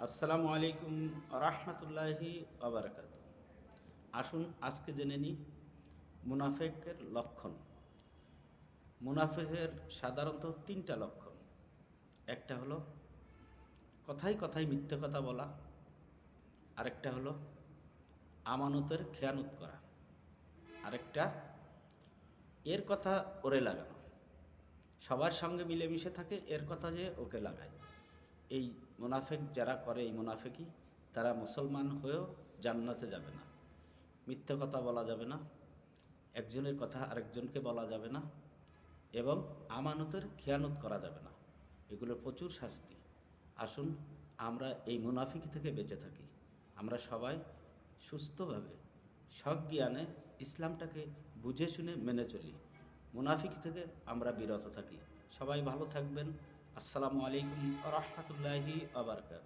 আসসালামু আলাইকুম রহমতুল্লাহি আবরকাত। আসুন আজকে জেনে নিই মুনাফেকের লক্ষণ। মুনাফেকের সাধারণত তিনটা লক্ষণ। একটা হলো কথায় কথায় মিথ্যে কথা বলা, আরেকটা হলো আমানতের খেয়ানত করা, আরেকটা এর কথা ওরে লাগানো। সবার সঙ্গে মিলেমিশে থাকে, এর কথা যে ওকে লাগায়। এই মুনাফেক যারা করে, এই মুনাফেকি তারা মুসলমান হয়েও জান্নাতে যাবে না। মিথ্যে কথা বলা যাবে না, একজনের কথা আরেকজনকে বলা যাবে না, এবং আমানতের খেয়ানত করা যাবে না। এগুলোর প্রচুর শাস্তি। আসুন আমরা এই মুনাফিকি থেকে বেঁচে থাকি। আমরা সবাই সুস্থভাবে সজ্ঞানে ইসলামটাকে বুঝে শুনে মেনে চলি। মুনাফিকি থেকে আমরা বিরত থাকি। সবাই ভালো থাকবেন। আসসালামু আলাইকুম রহমতুল্লাহি আবরকাত।